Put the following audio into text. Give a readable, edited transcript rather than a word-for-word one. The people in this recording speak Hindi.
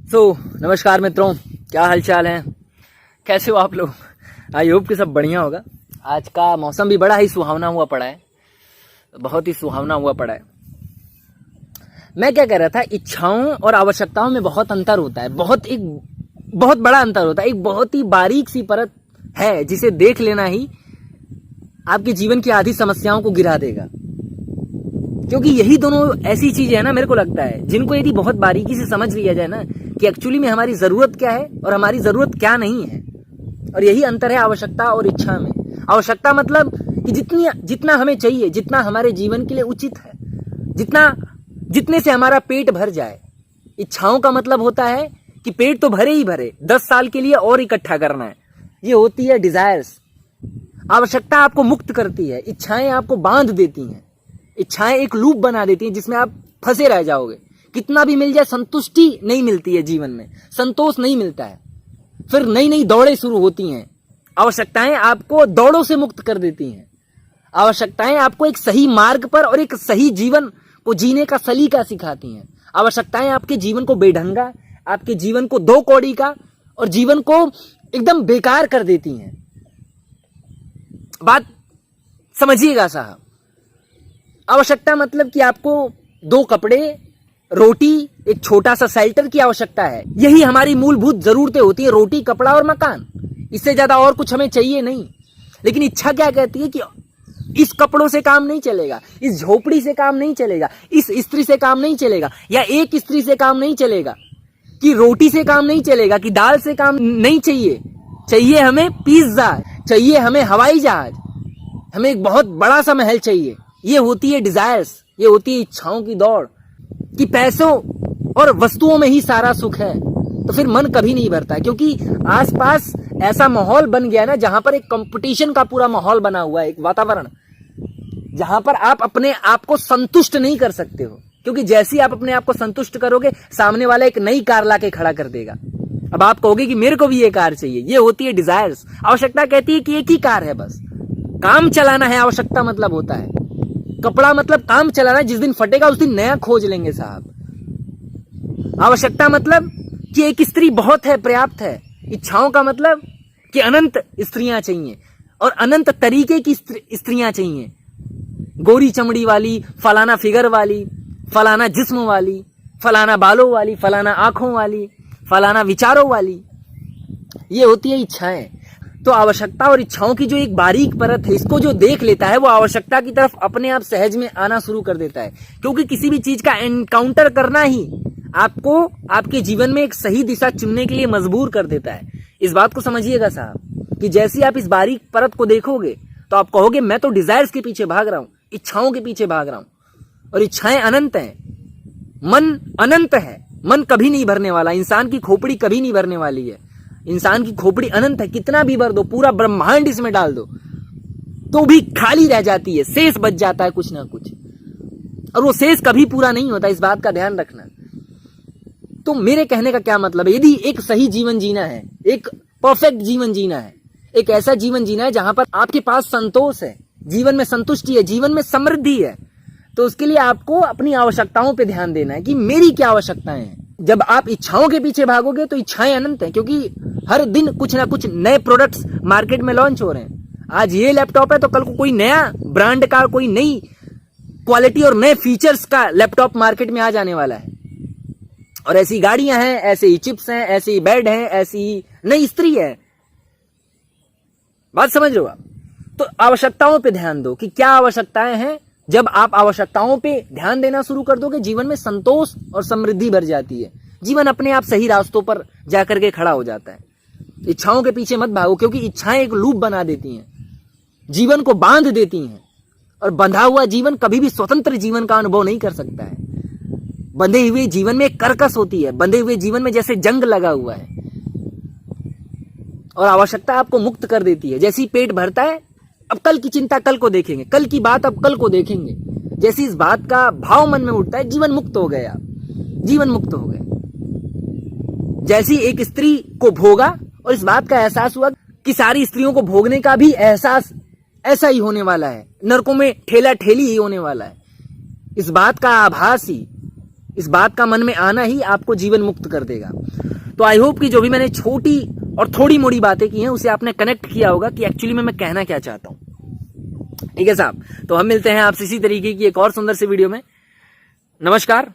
नमस्कार मित्रों, क्या हालचाल है, कैसे हो आप लोग। आई होप कि सब बढ़िया होगा। आज का मौसम भी बड़ा ही सुहावना हुआ पड़ा है, बहुत ही सुहावना हुआ पड़ा है। मैं क्या कह रहा था, इच्छाओं और आवश्यकताओं में बहुत अंतर होता है, बहुत बड़ा अंतर होता है। एक बहुत ही बारीक सी परत है जिसे देख लेना ही आपके जीवन की आधी समस्याओं को गिरा देगा। क्योंकि यही दोनों ऐसी चीजें है ना, मेरे को लगता है, जिनको यदि बहुत बारीकी से समझ लिया जाए ना कि एक्चुअली में हमारी जरूरत क्या है और हमारी जरूरत क्या नहीं है। और यही अंतर है आवश्यकता और इच्छा में। आवश्यकता मतलब कि जितना हमें चाहिए, जितना हमारे जीवन के लिए उचित है, जितने से हमारा पेट भर जाए। इच्छाओं का मतलब होता है कि पेट तो भरे ही भरे, 10 साल के लिए और इकट्ठा करना है। ये होती है डिजायर्स। आवश्यकता आपको मुक्त करती है, इच्छाएं आपको बांध देती हैं। इच्छाएं एक लूप बना देती हैं जिसमें आप फंसे रह जाओगे। कितना भी मिल जाए संतुष्टि नहीं मिलती है, जीवन में संतोष नहीं मिलता है। फिर नई नई दौड़ें शुरू होती हैं। आवश्यकताएं आपको दौड़ों से मुक्त कर देती हैं। आवश्यकताएं आपको एक सही मार्ग पर और एक सही जीवन को जीने का सलीका सिखाती हैं। आवश्यकताएं आपके जीवन को बेढंगा, आपके जीवन को दो कौड़ी का और जीवन को एकदम बेकार कर देती हैं। बात समझिएगा साहब। आवश्यकता मतलब कि आपको 2 कपड़े, रोटी, एक छोटा सा शेल्टर की आवश्यकता है। यही हमारी मूलभूत जरूरतें होती है, रोटी, कपड़ा और मकान। इससे ज्यादा और कुछ हमें चाहिए नहीं। लेकिन इच्छा क्या कहती है कि इस कपड़ों से काम नहीं चलेगा, इस झोपड़ी से काम नहीं चलेगा, इस स्त्री से काम नहीं चलेगा, या एक स्त्री से काम नहीं चलेगा, कि रोटी से काम नहीं चलेगा, कि दाल से काम नहीं चाहिए हमें पिज्जा, चाहिए हमें हवाई जहाज, हमें एक बहुत बड़ा सा महल चाहिए। ये होती है डिजायर्स, ये होती है इच्छाओं की दौड़, कि पैसों और वस्तुओं में ही सारा सुख है। तो फिर मन कभी नहीं भरता है, क्योंकि आसपास ऐसा माहौल बन गया ना, जहां पर एक कंपटीशन का पूरा माहौल बना हुआ है, एक वातावरण, जहां पर आप अपने आप को संतुष्ट नहीं कर सकते हो। क्योंकि जैसे ही आप अपने आप को संतुष्ट करोगे, सामने वाला एक नई कार लाके खड़ा कर देगा। अब आप कहोगे कि मेरे को भी ये कार चाहिए। ये होती है डिजायर्स। आवश्यकता कहती है कि एक ही कार है, बस काम चलाना है। आवश्यकता मतलब होता है, कपड़ा मतलब काम चलाना, जिस दिन फटेगा उस दिन नया खोज लेंगे साहब। आवश्यकता मतलब कि एक स्त्री बहुत है, पर्याप्त है। इच्छाओं का मतलब कि अनंत स्त्रियां चाहिए और अनंत तरीके की स्त्रियां चाहिए। गोरी चमड़ी वाली, फलाना फिगर वाली, फलाना जिस्म वाली, फलाना बालों वाली, फलाना आंखों वाली, फलाना विचारों वाली। ये होती है इच्छाएं। तो आवश्यकता और इच्छाओं की जो एक बारीक परत है, इसको जो देख लेता है वो आवश्यकता की तरफ अपने आप सहज में आना शुरू कर देता है। क्योंकि किसी भी चीज का एनकाउंटर करना ही आपको आपके जीवन में एक सही दिशा चुनने के लिए मजबूर कर देता है। इस बात को समझिएगा साहब, कि जैसे आप इस बारीक परत को देखोगे तो आप कहोगे मैं तो डिजायर्स के पीछे भाग रहा हूं, इच्छाओं के पीछे भाग रहा हूं। और इच्छाएं अनंत हैं, मन अनंत है। मन कभी नहीं भरने वाला, इंसान की खोपड़ी कभी नहीं भरने वाली है। इंसान की खोपड़ी अनंत है, कितना भी भर दो, पूरा ब्रह्मांड इसमें डाल दो तो भी खाली रह जाती है, शेष बच जाता है कुछ ना कुछ। और वो शेष कभी पूरा नहीं होता, इस बात का ध्यान रखना। तो मेरे कहने का क्या मतलब है, यदि एक सही जीवन जीना है, एक परफेक्ट जीवन जीना है, एक ऐसा जीवन जीना है जहां पर आपके पास संतोष है, जीवन में संतुष्टि है, जीवन में समृद्धि है, तो उसके लिए आपको अपनी आवश्यकताओं पे ध्यान देना है कि मेरी क्या आवश्यकताएं हैं। जब आप इच्छाओं के पीछे भागोगे तो इच्छाएं अनंत हैं, क्योंकि हर दिन कुछ ना कुछ नए प्रोडक्ट्स मार्केट में लॉन्च हो रहे हैं। आज ये लैपटॉप है तो कल को कोई नया ब्रांड का, कोई नई क्वालिटी और नए फीचर्स का लैपटॉप मार्केट में आ जाने वाला है। और ऐसी गाड़ियां हैं, ऐसे ही चिप्स हैं, ऐसे ही बेड हैं, ऐसी ही नई स्त्री है। बात समझ रहे हो आप। तो आवश्यकताओं पे ध्यान दो कि क्या आवश्यकताएं हैं। जब आप आवश्यकताओं पे ध्यान देना शुरू कर दोगे, जीवन में संतोष और समृद्धि भर जाती है। जीवन अपने आप सही रास्तों पर जाकर के खड़ा हो जाता है। इच्छाओं के पीछे मत भागो, क्योंकि इच्छाएं एक लूप बना देती हैं, जीवन को बांध देती हैं। और बंधा हुआ जीवन कभी भी स्वतंत्र जीवन का अनुभव नहीं कर सकता है। बंधे हुए जीवन में एक कर्कश होती है, बंधे हुए जीवन में जैसे जंग लगा हुआ है। और आवश्यकता आपको मुक्त कर देती है। जैसे ही पेट भरता है, अब कल की चिंता कल को देखेंगे, कल की बात अब कल को देखेंगे, जैसे इस बात का भाव मन में उठता है, जीवन मुक्त हो गए आप, जीवन मुक्त हो गए। जैसी एक स्त्री को भोगा और इस बात का एहसास हुआ कि सारी स्त्रियों को भोगने का भी एहसास ऐसा ही होने वाला है, नरकों में ठेला ठेली ही होने वाला है। इस बात का आभास ही, इस बात का मन में आना ही आपको जीवन मुक्त कर देगा। तो आई होप कि जो भी मैंने छोटी और थोड़ी मोड़ी बातें की हैं उसे आपने कनेक्ट किया होगा कि एक्चुअली में मैं कहना क्या चाहता हूं। ठीक है साहब, तो हम मिलते हैं आपसे इसी तरीके की एक और सुंदर सी वीडियो में। नमस्कार।